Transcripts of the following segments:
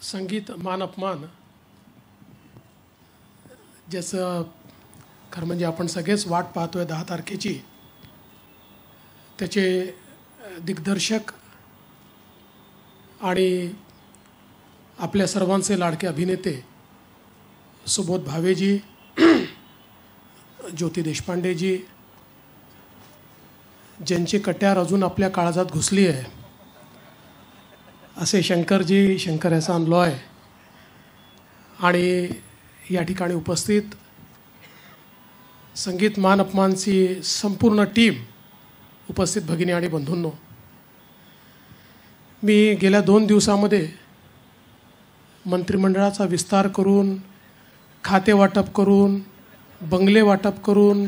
संगीत मान अपमान ज्याचं खरं म्हणजे आपण सगळेच वाट पाहतोय 10 तारखेची। त्याचे दिग्दर्शक आणि आपल्या सर्वांचे लाडके अभिनेते सुबोध भावेजी, ज्योती देशपांडेजी, ज्यांची कट्यार अजून आपल्या काळजात घुसली आहे असे शंकरजी, शंकर एहसान लॉय, आणि या ठिकाणी उपस्थित संगीत मान अपमानची संपूर्ण टीम, उपस्थित भगिनी आणि बंधूंनो, मी गेल्या 2 दिवसामध्ये मंत्रिमंडळाचा विस्तार करून, खाते वाटप करून, बंगले वाटप करून,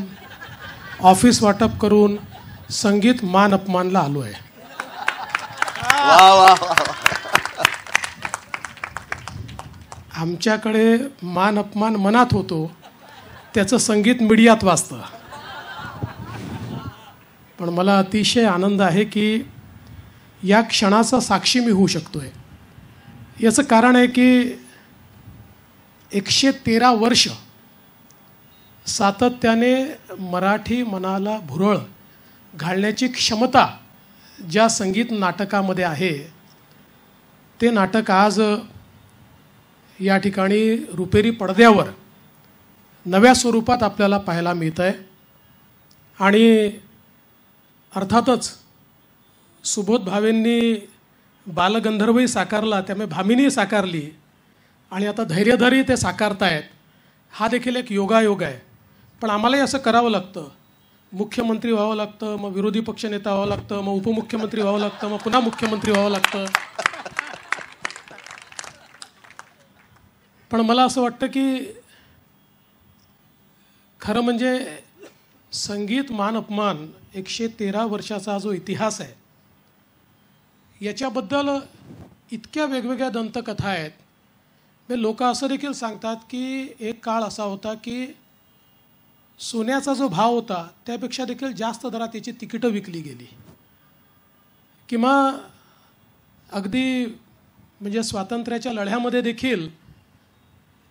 ऑफिस वाटप करून संगीत मान अपमानला आलो आहे। आमच्याकडे मान अपमान मनात होतो, त्याचं संगीत मीडियात वाजतं। पण मला अतिशय आनंद आहे की या क्षणाचा साक्षी मी होऊ शकतोय। याचं कारण आहे की 113 वर्ष सातत्याने मराठी मनाला भुरळ घालण्याची क्षमता ज्या संगीत नाटकामध्ये आहे, ते नाटक आज या ठिकाणी रुपेरी पडद्यावर नव्या स्वरूपात आपल्याला पाहायला मिळतं आहे। आणि अर्थातच सुबोध भावेंनी बालगंधर्वही साकारला, त्यामुळे भामिनी साकारली, आणि आता धैर्यधरी ते साकारतायत, हा देखील एक योगायोग आहे। पण आम्हालाही असं करावं लागतं, मुख्यमंत्री व्हावं लागतं, मग विरोधी पक्षनेता व्हावं लागतं, मग उपमुख्यमंत्री व्हावं लागतं, मग पुन्हा मुख्यमंत्री व्हावं लागतं। पण मला असं वाटतं की खरं म्हणजे संगीत मान अपमान 113 वर्षाचा जो इतिहास आहे, याच्याबद्दल इतक्या वेगवेगळ्या दंतकथा आहेत। म्हणजे लोक असं देखील सांगतात की एक काळ असा होता की सोन्याचा जो भाव होता त्यापेक्षा देखील जास्त दरात त्याची तिकीटं विकली गेली, किंवा अगदी म्हणजे स्वातंत्र्याच्या लढ्यामध्ये देखील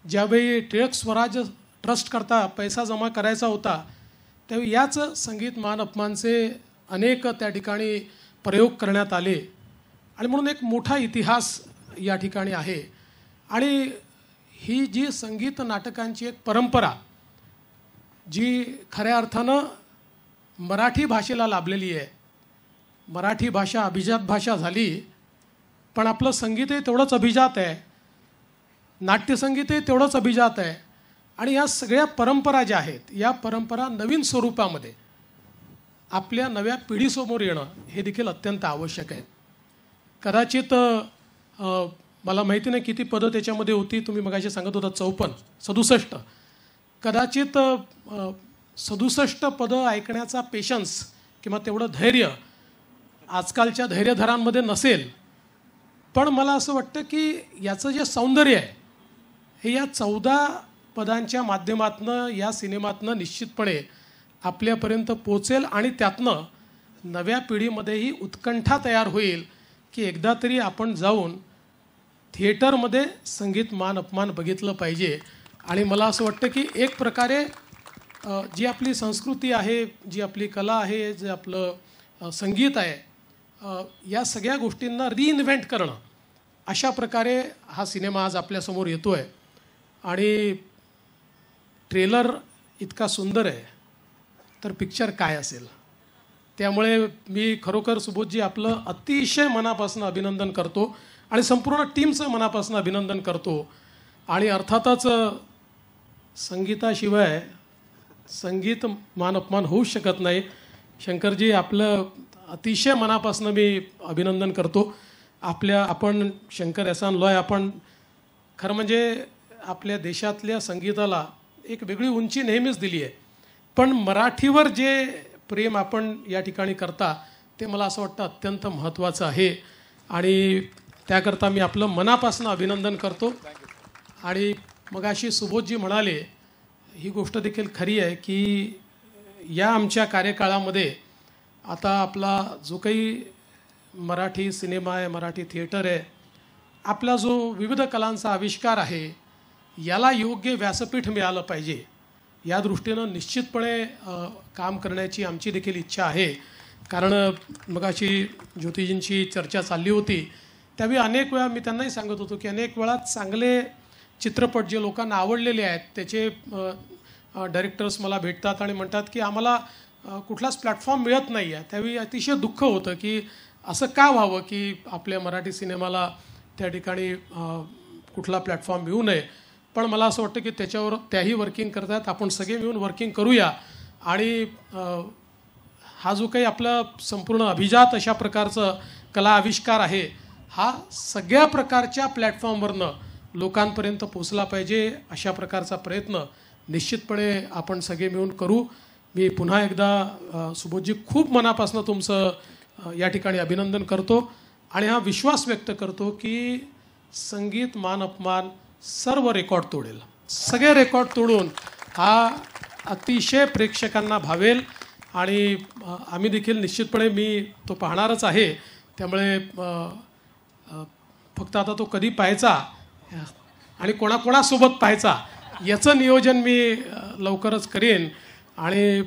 ज्यावेळी टिळक स्वराज्य ट्रस्ट करता पैसा जमा करायचा होता, त्यावेळी याच संगीत मान अपमानचे अनेक त्या ठिकाणी प्रयोग करण्यात आले, आणि म्हणून एक मोठा इतिहास या ठिकाणी आहे। आणि ही जी संगीत नाटकांची एक परंपरा जी खऱ्या अर्थानं मराठी भाषेला लाभलेली आहे, मराठी भाषा अभिजात भाषा झाली, पण आपलं संगीतही तेवढंच अभिजात आहे, नाट्यसंगीतही तेवढंच अभिजात आहे। आणि या सगळ्या परंपरा ज्या आहेत, या परंपरा नवीन स्वरूपामध्ये आपल्या नव्या पिढीसमोर येणं हे देखील अत्यंत आवश्यक आहे। कदाचित मला माहिती नाही किती पदं त्याच्यामध्ये होती, तुम्ही मगाशी सांगत होता 67 कदाचित 67 पदं ऐकण्याचा पेशन्स किंवा तेवढं धैर्य आजकालच्या धैर्यधरांमध्ये नसेल। पण मला असं वाटतं की याचं जे सौंदर्य आहे हे या 14 पदांच्या माध्यमातनं, या सिनेमातनं निश्चितपणे आपल्यापर्यंत पोचेल, आणि त्यातनं नव्या पिढीमध्येही उत्कंठा तयार होईल की एकदा तरी आपण जाऊन थिएटरमध्ये संगीत मान अपमान बघितलं पाहिजे। आणि मला असं वाटतं की एक प्रकारे जी आपली संस्कृती आहे, जी आपली कला आहे, जे आपलं संगीत आहे, या सगळ्या गोष्टींना रिइन्व्हेंट करणं, अशा प्रकारे हा सिनेमा आज आपल्यासमोर येतो आहे। आणि ट्रेलर इतका सुंदर आहे तर पिक्चर काय असेल। त्यामुळे मी खरोखर सुबोधजी आपलं अतिशय मनापासून अभिनंदन करतो, आणि संपूर्ण टीमचं मनापासून अभिनंदन करतो। आणि अर्थातच संगीताशिवाय संगीत मान अपमान होऊच शकत नाही। शंकरजी, आपलं अतिशय मनापासून मी अभिनंदन करतो। आपण शंकर एहसान लॉय, आपण खरं म्हणजे आपल्या देशातल्या संगीताला एक वेगळी उंची नेहमीच दिली आहे, पण मराठीवर जे प्रेम आपण या ठिकाणी करता ते मला असं वाटतं अत्यंत महत्त्वाचं आहे, आणि त्याकरता मी आपलं मनापासून अभिनंदन करतो। आणि मगाशी सुबोधजी म्हणाले, ही गोष्ट देखील खरी आहे की या आमच्या कार्यकाळामध्ये आता आपला जो काही मराठी सिनेमा आहे, मराठी थिएटर आहे, आपला जो विविध कलांचा आविष्कार आहे याला योग्य व्यासपीठ मिळालं पाहिजे या दृष्टीनं निश्चितपणे काम करण्याची आमची देखील इच्छा आहे. कारण मगाशी ज्योतिजींची चर्चा चालली होती त्यावेळी अनेक वेळा मी त्यांनाही सांगत होतो की अनेक वेळा चांगले चित्रपट जे लोकांना आवडलेले आहेत त्याचे डायरेक्टर्स मला भेटतात आणि म्हणतात की आम्हाला कुठलाच प्लॅटफॉर्म मिळत नाही आहे. त्यावेळी अतिशय दुःख होतं की असं का व्हावं की आपल्या मराठी सिनेमाला त्या ठिकाणी कुठला प्लॅटफॉर्म मिळू नये. पण मला असं वाटतं की त्याच्यावर त्याही वर्किंग करतात. आपण सगळे मिळून वर्किंग करूया आणि हा जो काही आपला संपूर्ण अभिजात अशा प्रकारचं कला आविष्कार आहे हा सगळ्या प्रकारच्या प्लॅटफॉर्मवरनं लोकांपर्यंत पोचला पाहिजे अशा प्रकारचा प्रयत्न निश्चितपणे आपण सगळे मिळून करू. मी पुन्हा एकदा सुबोधजी खूप मनापासून तुमचं या ठिकाणी अभिनंदन करतो आणि हा विश्वास व्यक्त करतो की संगीत मान अपमान सर्व रेकॉर्ड तोडेल. सगळे रेकॉर्ड तोडून हा अतिशय प्रेक्षकांना भावेल आणि आम्ही देखील निश्चितपणे मी तो पाहणारच आहे. त्यामुळे फक्त आता तो कधी पाहायचा आणि कोणाकोणासोबत पाहायचा याचं नियोजन मी लवकरच करेन आणि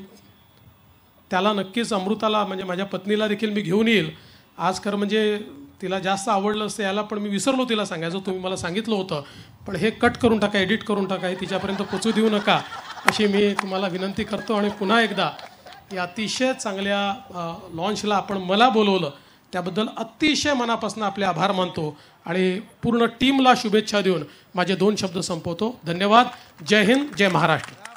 त्याला नक्कीच अमृताला म्हणजे माझ्या पत्नीला देखील मी घेऊन येईल. आज खरं म्हणजे तिला जास्त आवडलं असतं याला पण मी विसरलो तिला सांगायचं. तुम्ही मला सांगितलं होतं पण हे कट करून टाका एडिट करून टाका हे तिच्यापर्यंत पोचू देऊ नका अशी मी तुम्हाला विनंती करतो. आणि पुन्हा एकदा या अतिशय चांगल्या लॉन्चला आपण मला बोलवलं त्याबद्दल अतिशय मनापासून आपले आभार मानतो आणि पूर्ण टीमला शुभेच्छा देऊन माझे 2 शब्द संपवतो. धन्यवाद. जय हिंद, जय महाराष्ट्र.